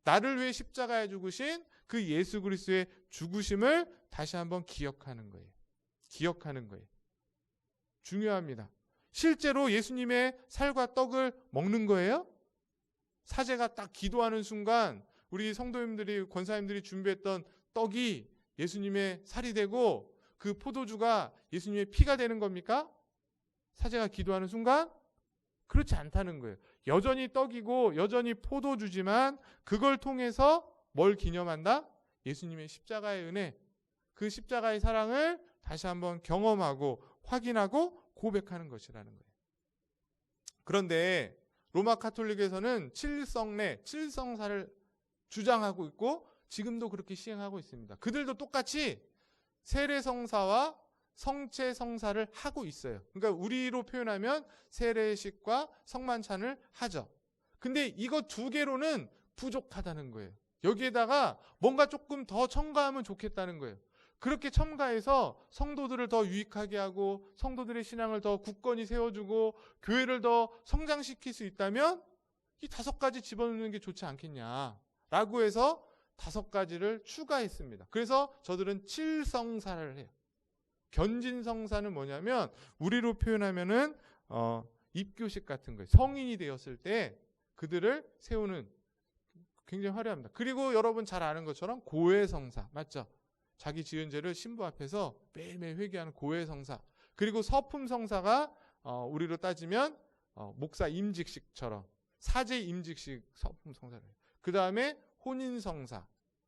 나를 위해 십자가에 죽으신 그 예수 그리스도의 죽으심을 다시 한번 기억하는 거예요. 기억하는 거예요. 중요합니다. 실제로 예수님의 살과 떡을 먹는 거예요? 사제가 딱 기도하는 순간 우리 성도님들이 권사님들이 준비했던 떡이 예수님의 살이 되고 그 포도주가 예수님의 피가 되는 겁니까? 사제가 기도하는 순간? 그렇지 않다는 거예요. 여전히 떡이고 여전히 포도주지만 그걸 통해서 뭘 기념한다? 예수님의 십자가의 은혜, 그 십자가의 사랑을 다시 한번 경험하고 확인하고 고백하는 것이라는 거예요. 그런데 로마 가톨릭에서는 칠성례, 칠성사를 주장하고 있고 지금도 그렇게 시행하고 있습니다. 그들도 똑같이 세례성사와 성체성사를 하고 있어요. 그러니까 우리로 표현하면 세례식과 성만찬을 하죠. 근데 이거 두 개로는 부족하다는 거예요. 여기에다가 뭔가 조금 더 첨가하면 좋겠다는 거예요. 그렇게 첨가해서 성도들을 더 유익하게 하고 성도들의 신앙을 더 굳건히 세워주고 교회를 더 성장시킬 수 있다면 이 5가지 집어넣는 게 좋지 않겠냐라고 해서 5가지를 추가했습니다. 그래서 저들은 칠성사를 해요. 견진성사는 뭐냐면 우리로 표현하면은 입교식 같은 거예요. 성인이 되었을 때 그들을 세우는, 굉장히 화려합니다. 그리고 여러분 잘 아는 것처럼 고해성사, 맞죠? 자기 지은 죄를 신부 앞에서 매일매일 회개하는 고해성사. 그리고 서품성사가 우리로 따지면 목사 임직식처럼 사제 임직식 서품성사를 해요. 그 다음에 혼인성사.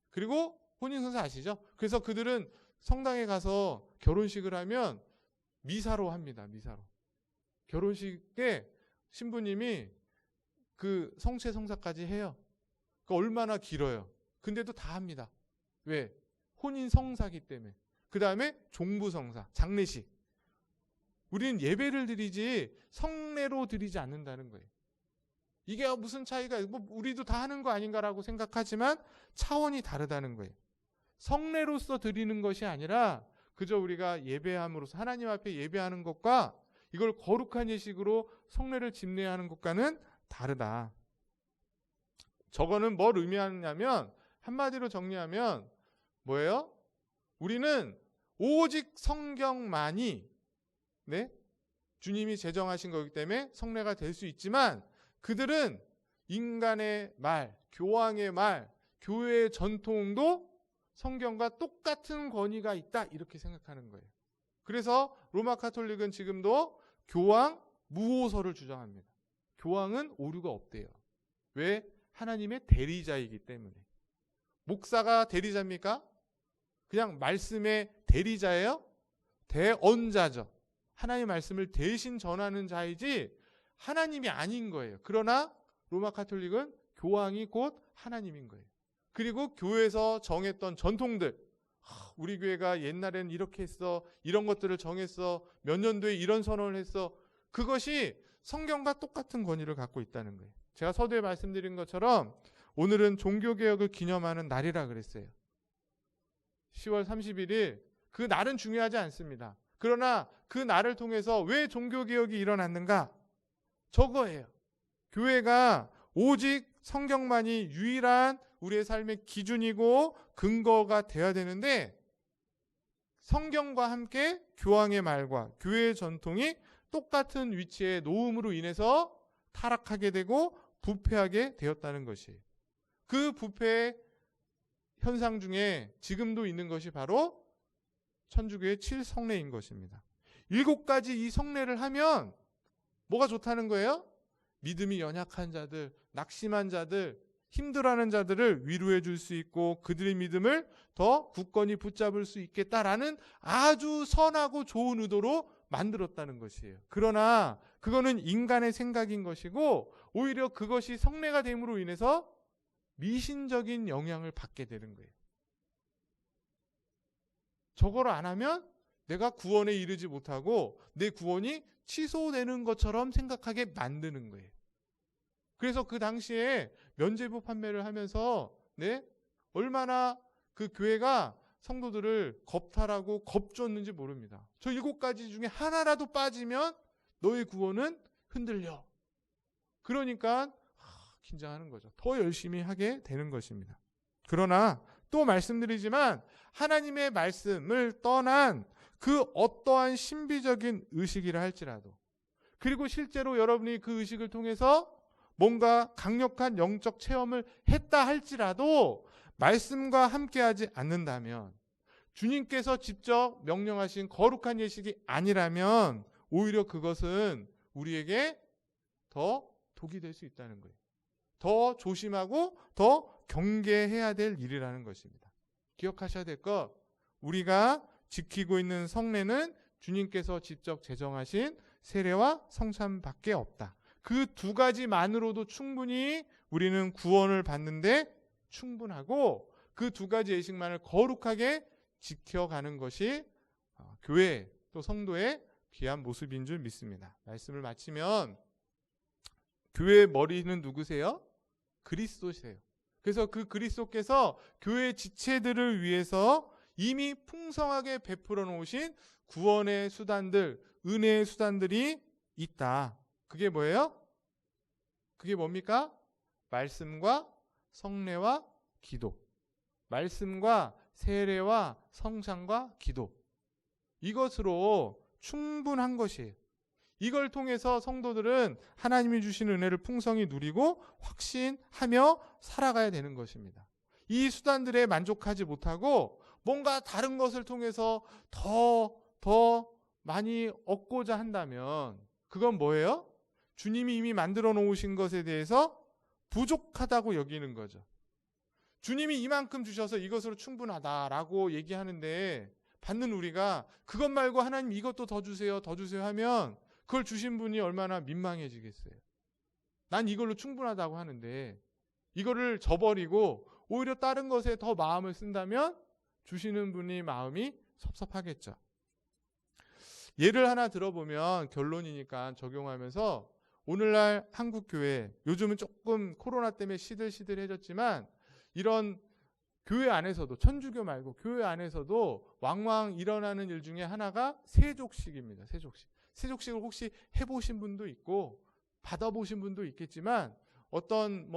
그리고 혼인성사 아시죠? 그래서 그들은 성당에 가서 결혼식을 하면 미사로 합니다. 미사로. 결혼식 때 신부님이 그 성체성사까지 해요. 그러니까 얼마나 길어요. 근데도 다 합니다. 왜? 혼인성사기 때문에. 그 다음에 종부성사, 장례식. 우리는 예배를 드리지 성례로 드리지 않는다는 거예요. 이게 무슨 차이가, 뭐 우리도 다 하는 거 아닌가라고 생각하지만 차원이 다르다는 거예요. 성례로서 드리는 것이 아니라 그저 우리가 예배함으로써 하나님 앞에 예배하는 것과 이걸 거룩한 예식으로 성례를 집례하는 것과는 다르다. 저거는 뭘 의미하냐면 한마디로 정리하면 뭐예요? 우리는 오직 성경만이 주님이 제정하신 거기 때문에 성례가 될 수 있지만 그들은 인간의 말, 교황의 말, 교회의 전통도 성경과 똑같은 권위가 있다 이렇게 생각하는 거예요. 그래서 로마 가톨릭은 지금도 교황 무호서를 주장합니다. 교황은 오류가 없대요. 왜? 하나님의 대리자이기 때문에. 목사가 대리자입니까? 그냥 말씀의 대리자예요? 대언자죠. 하나님의 말씀을 대신 전하는 자이지 하나님이 아닌 거예요. 그러나 로마 가톨릭은 교황이 곧 하나님인 거예요. 그리고 교회에서 정했던 전통들, 우리 교회가 옛날에는 이렇게 했어, 이런 것들을 정했어, 몇 년도에 이런 선언을 했어, 그것이 성경과 똑같은 권위를 갖고 있다는 거예요. 제가 서두에 말씀드린 것처럼 오늘은 종교개혁을 기념하는 날이라 그랬어요. 10월 31일, 그 날은 중요하지 않습니다. 그러나 그 날을 통해서 왜 종교개혁이 일어났는가? 저거예요. 교회가 오직 성경만이 유일한 우리의 삶의 기준이고 근거가 되어야 되는데 성경과 함께 교황의 말과 교회의 전통이 똑같은 위치에 놓음으로 인해서 타락하게 되고 부패하게 되었다는 것이에요. 그 부패의 현상 중에 지금도 있는 것이 바로 천주교의 7성례인 것입니다. 7가지 이 성례를 하면 뭐가 좋다는 거예요? 믿음이 연약한 자들, 낙심한 자들, 힘들어하는 자들을 위로해 줄 수 있고 그들의 믿음을 더 굳건히 붙잡을 수 있겠다라는 아주 선하고 좋은 의도로 만들었다는 것이에요. 그러나 그거는 인간의 생각인 것이고 오히려 그것이 성례가 됨으로 인해서 미신적인 영향을 받게 되는 거예요. 저거를 안 하면 내가 구원에 이르지 못하고 내 구원이 취소되는 것처럼 생각하게 만드는 거예요. 그래서 그 당시에 면죄부 판매를 하면서 얼마나 그 교회가 성도들을 겁탈하고 겁줬는지 모릅니다. 저 7가지 중에 하나라도 빠지면 너의 구원은 흔들려. 그러니까 긴장하는 거죠. 더 열심히 하게 되는 것입니다. 그러나 또 말씀드리지만 하나님의 말씀을 떠난 그 어떠한 신비적인 의식이라 할지라도 그리고 실제로 여러분이 그 의식을 통해서 뭔가 강력한 영적 체험을 했다 할지라도 말씀과 함께하지 않는다면 주님께서 직접 명령하신 거룩한 예식이 아니라면 오히려 그것은 우리에게 더 독이 될 수 있다는 거예요. 더 조심하고 더 경계해야 될 일이라는 것입니다. 기억하셔야 될 것, 우리가 지키고 있는 성례는 주님께서 직접 제정하신 세례와 성찬밖에 없다. 그 두 가지만으로도 충분히 우리는 구원을 받는데 충분하고, 그 두 가지 예식만을 거룩하게 지켜가는 것이 교회 또 성도의 귀한 모습인 줄 믿습니다. 말씀을 마치면, 교회의 머리는 누구세요? 그리스도세요. 그래서 그 그리스도께서 교회 지체들을 위해서 이미 풍성하게 베풀어 놓으신 구원의 수단들, 은혜의 수단들이 있다. 그게 뭐예요? 그게 뭡니까? 말씀과 성례와 기도. 말씀과 세례와 성찬과 기도. 이것으로 충분한 것이에요. 이걸 통해서 성도들은 하나님이 주신 은혜를 풍성히 누리고 확신하며 살아가야 되는 것입니다. 이 수단들에 만족하지 못하고 뭔가 다른 것을 통해서 더 많이 얻고자 한다면 그건 뭐예요? 주님이 이미 만들어 놓으신 것에 대해서 부족하다고 여기는 거죠. 주님이 이만큼 주셔서 이것으로 충분하다라고 얘기하는데, 받는 우리가 그것 말고 하나님 이것도 더 주세요, 더 주세요 하면 그걸 주신 분이 얼마나 민망해지겠어요. 난 이걸로 충분하다고 하는데 이거를 저버리고 오히려 다른 것에 더 마음을 쓴다면 주시는 분이 마음이 섭섭하겠죠. 예를 하나 들어보면, 결론이니까 적용하면서, 오늘날 한국교회, 요즘은 조금 코로나 때문에 시들시들해졌지만 이런 교회 안에서도, 천주교 말고 교회 안에서도 왕왕 일어나는 일 중에 하나가 세족식입니다. 세족식을 혹시 해보신 분도 있고 받아보신 분도 있겠지만, 어떤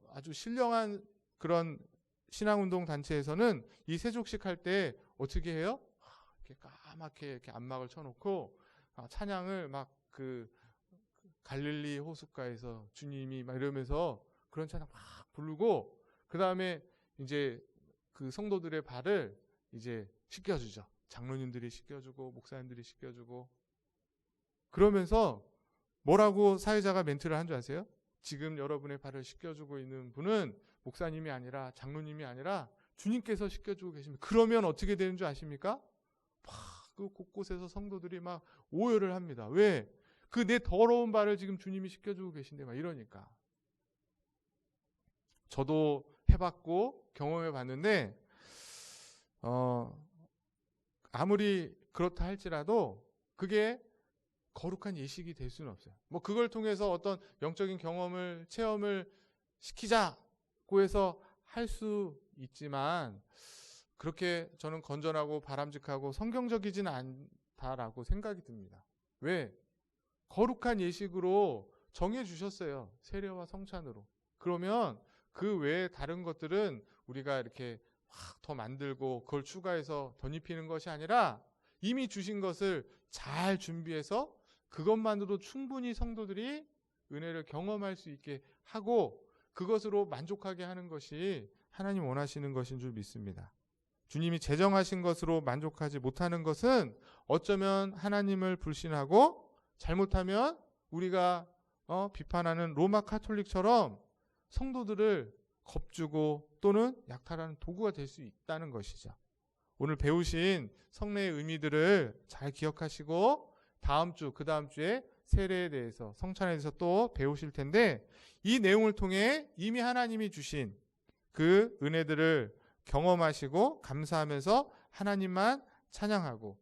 아주 신령한 그런 신앙운동 단체에서는 이 세족식 할 때 어떻게 해요? 이렇게 까맣게 이렇게 안막을 쳐놓고 찬양을 막 그 갈릴리 호숫가에서 주님이 막 이러면서 그런 찬양 막 부르고, 그 다음에 이제 그 성도들의 발을 이제 씻겨주죠. 장로님들이 씻겨주고 목사님들이 씻겨주고. 그러면서 뭐라고 사회자가 멘트를 한 줄 아세요? 지금 여러분의 발을 씻겨주고 있는 분은 목사님이 아니라, 장로님이 아니라 주님께서 씻겨주고 계십니다. 그러면 어떻게 되는 줄 아십니까? 그 곳곳에서 성도들이 막 오열을 합니다. 왜? 그 내 더러운 발을 지금 주님이 씻겨주고 계신데 막 이러니까. 저도 해봤고 경험해봤는데 아무리 그렇다 할지라도 그게 거룩한 예식이 될 수는 없어요. 그걸 통해서 어떤 영적인 경험을, 체험을 시키자고 해서 할 수 있지만, 그렇게 저는 건전하고 바람직하고 성경적이지는 않다라고 생각이 듭니다. 왜? 거룩한 예식으로 정해주셨어요. 세례와 성찬으로. 그러면 그 외에 다른 것들은 우리가 이렇게 더 만들고 그걸 추가해서 덧입히는 것이 아니라, 이미 주신 것을 잘 준비해서 그것만으로 충분히 성도들이 은혜를 경험할 수 있게 하고 그것으로 만족하게 하는 것이 하나님 원하시는 것인 줄 믿습니다. 주님이 제정하신 것으로 만족하지 못하는 것은 어쩌면 하나님을 불신하고, 잘못하면 우리가 비판하는 로마 카톨릭처럼 성도들을 겁주고 또는 약탈하는 도구가 될 수 있다는 것이죠. 오늘 배우신 성례의 의미들을 잘 기억하시고 다음 주, 그 다음 주에 세례에 대해서, 성찬에 대해서 또 배우실 텐데, 이 내용을 통해 이미 하나님이 주신 그 은혜들을 경험하시고 감사하면서 하나님만 찬양하고,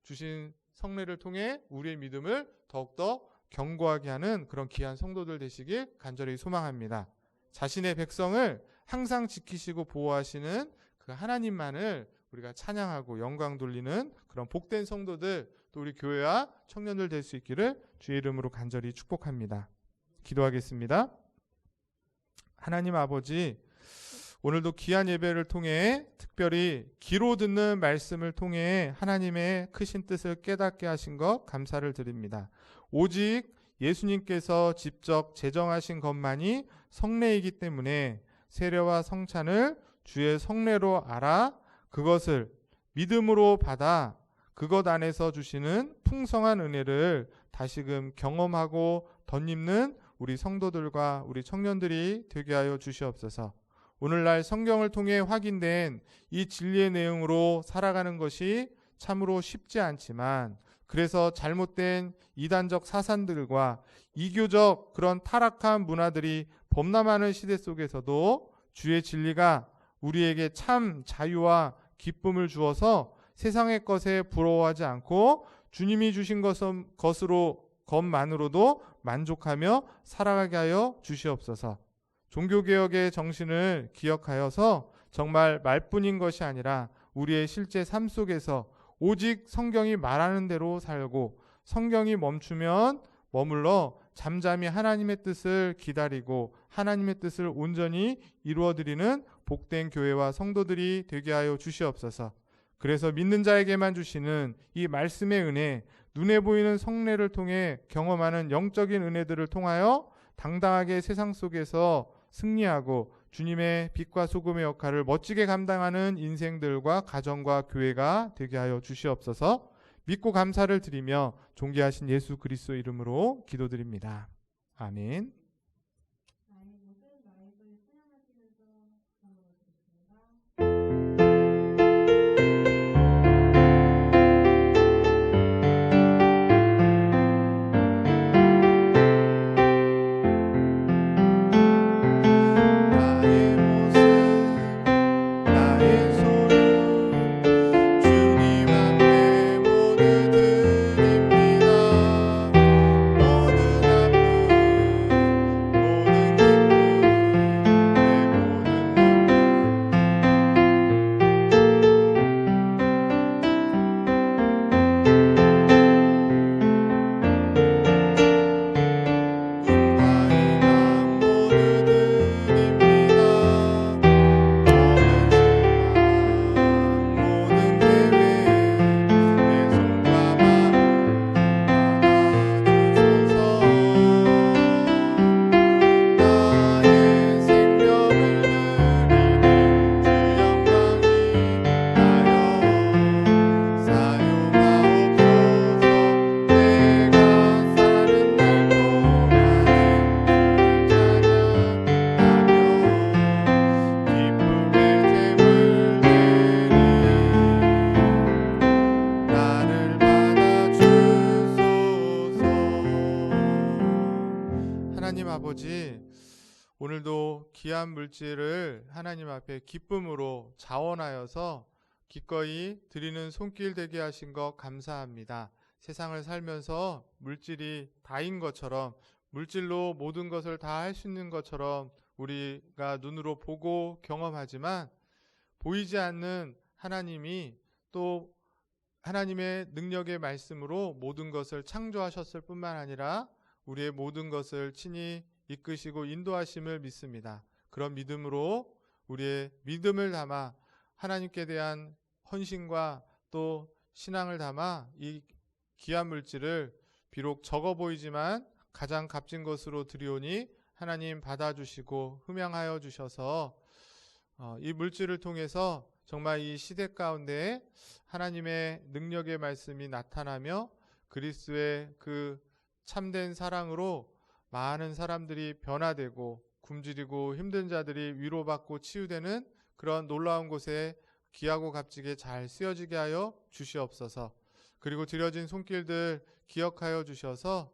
주신 성례를 통해 우리의 믿음을 더욱더 견고하게 하는 그런 귀한 성도들 되시길 간절히 소망합니다. 자신의 백성을 항상 지키시고 보호하시는 그 하나님만을 우리가 찬양하고 영광 돌리는 그런 복된 성도들, 또 우리 교회와 청년들 될 수 있기를 주의 이름으로 간절히 축복합니다. 기도하겠습니다. 하나님 아버지, 오늘도 귀한 예배를 통해, 특별히 귀로 듣는 말씀을 통해 하나님의 크신 뜻을 깨닫게 하신 것 감사를 드립니다. 오직 예수님께서 직접 제정하신 것만이 성례이기 때문에 세례와 성찬을 주의 성례로 알아 그것을 믿음으로 받아 그것 안에서 주시는 풍성한 은혜를 다시금 경험하고 덧입는 우리 성도들과 우리 청년들이 되게 하여 주시옵소서. 오늘날 성경을 통해 확인된 이 진리의 내용으로 살아가는 것이 참으로 쉽지 않지만, 그래서 잘못된 이단적 사상들과 이교적 그런 타락한 문화들이 범람하는 시대 속에서도 주의 진리가 우리에게 참 자유와 기쁨을 주어서 세상의 것에 부러워하지 않고 주님이 주신 것만으로도 만족하며 살아가게 하여 주시옵소서. 종교개혁의 정신을 기억하여서 정말 말뿐인 것이 아니라 우리의 실제 삶 속에서 오직 성경이 말하는 대로 살고, 성경이 멈추면 머물러 잠잠히 하나님의 뜻을 기다리고 하나님의 뜻을 온전히 이루어드리는 복된 교회와 성도들이 되게 하여 주시옵소서. 그래서 믿는 자에게만 주시는 이 말씀의 은혜, 눈에 보이는 성례를 통해 경험하는 영적인 은혜들을 통하여 당당하게 세상 속에서 승리하고 주님의 빛과 소금의 역할을 멋지게 감당하는 인생들과 가정과 교회가 되게 하여 주시옵소서. 믿고 감사를 드리며 존귀하신 예수 그리스도 이름으로 기도드립니다. 아멘. 하나님 아버지, 오늘도 귀한 물질을 하나님 앞에 기쁨으로 자원하여서 기꺼이 드리는 손길 되게 하신 것 감사합니다. 세상을 살면서 물질이 다인 것처럼, 물질로 모든 것을 다 할 수 있는 것처럼 우리가 눈으로 보고 경험하지만 보이지 않는 하나님이 또 하나님의 능력의 말씀으로 모든 것을 창조하셨을 뿐만 아니라 우리의 모든 것을 친히 이끄시고 인도하심을 믿습니다. 그런 믿음으로 우리의 믿음을 담아 하나님께 대한 헌신과 또 신앙을 담아 이 귀한 물질을 비록 적어 보이지만 가장 값진 것으로 드리오니 하나님 받아주시고 흠양하여 주셔서 이 물질을 통해서 정말 이 시대 가운데 하나님의 능력의 말씀이 나타나며 그리스도의 그 참된 사랑으로 많은 사람들이 변화되고 굶주리고 힘든 자들이 위로받고 치유되는 그런 놀라운 곳에 귀하고 값지게 잘 쓰여지게 하여 주시옵소서. 그리고 드려진 손길들 기억하여 주셔서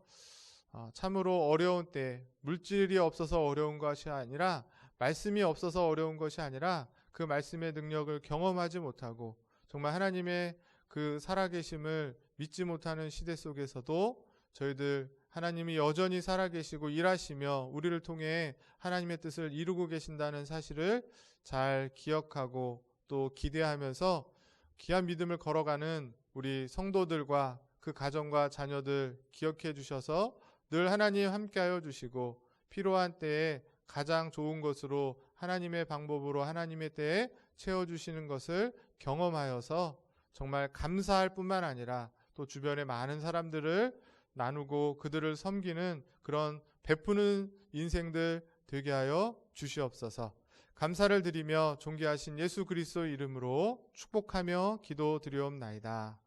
참으로 어려운 때 물질이 없어서 어려운 것이 아니라, 말씀이 없어서 어려운 것이 아니라 그 말씀의 능력을 경험하지 못하고 정말 하나님의 그 살아계심을 믿지 못하는 시대 속에서도 저희들 하나님이 여전히 살아계시고 일하시며 우리를 통해 하나님의 뜻을 이루고 계신다는 사실을 잘 기억하고 또 기대하면서 귀한 믿음을 걸어가는 우리 성도들과 그 가정과 자녀들 기억해 주셔서 늘 하나님 함께하여 주시고 필요한 때에 가장 좋은 것으로 하나님의 방법으로 하나님의 때에 채워주시는 것을 경험하여서 정말 감사할 뿐만 아니라 또 주변의 많은 사람들을 나누고 그들을 섬기는 그런 베푸는 인생들 되게 하여 주시옵소서. 감사를 드리며 존귀하신 예수 그리스도 이름으로 축복하며 기도드리옵나이다.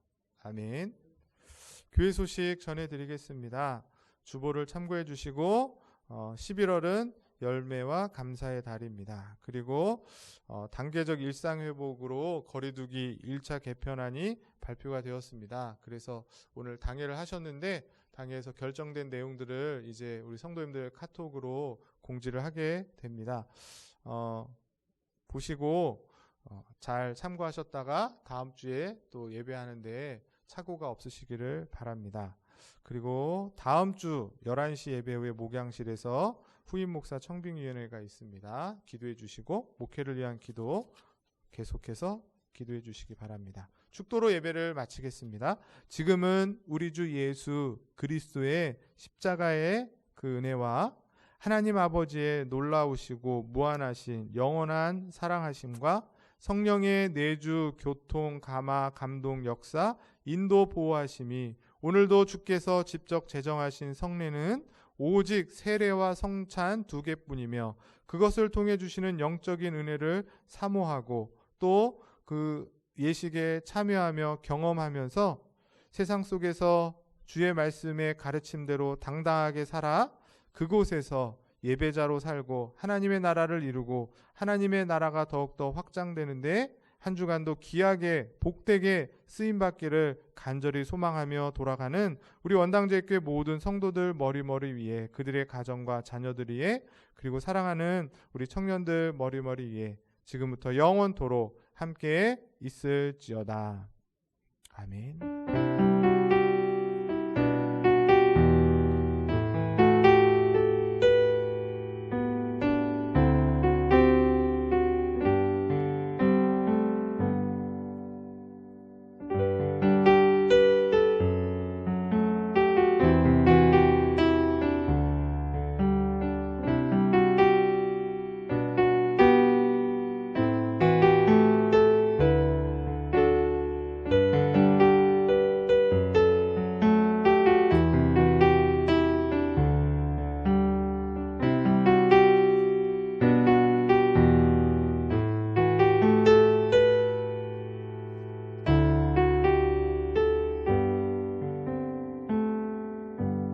아멘. 교회 소식 전해드리겠습니다. 주보를 참고해 주시고 11월은 열매와 감사의 달입니다. 그리고 단계적 일상회복으로 거리두기 1차 개편안이 발표가 되었습니다. 그래서 오늘 당회를 하셨는데 당회에서 결정된 내용들을 이제 우리 성도님들 카톡으로 공지를 하게 됩니다. 보시고 잘 참고하셨다가 다음 주에 또 예배하는데 착오가 없으시기를 바랍니다. 그리고 다음 주 11시 예배 후에 목양실에서 후임 목사 청빙위원회가 있습니다. 기도해 주시고 목회를 위한 기도 계속해서 기도해 주시기 바랍니다. 축도로 예배를 마치겠습니다. 지금은 우리 주 예수 그리스도의 십자가의 그 은혜와 하나님 아버지의 놀라우시고 무한하신 영원한 사랑하심과 성령의 내주, 교통, 감화, 감동, 역사, 인도, 보호하심이 오늘도 주께서 직접 제정하신 성례는 오직 세례와 성찬 2개뿐이며 그것을 통해 주시는 영적인 은혜를 사모하고 또 그 예식에 참여하며 경험하면서 세상 속에서 주의 말씀의 가르침대로 당당하게 살아 그곳에서 예배자로 살고 하나님의 나라를 이루고 하나님의 나라가 더욱더 확장되는데 한 주간도 귀하게 복되게 쓰임받기를 간절히 소망하며 돌아가는 우리 원당제교회 모든 성도들 머리머리 위에 그들의 가정과 자녀들 위에 그리고 사랑하는 우리 청년들 머리머리 위에 지금부터 영원토록 함께 있을지어다. 아멘.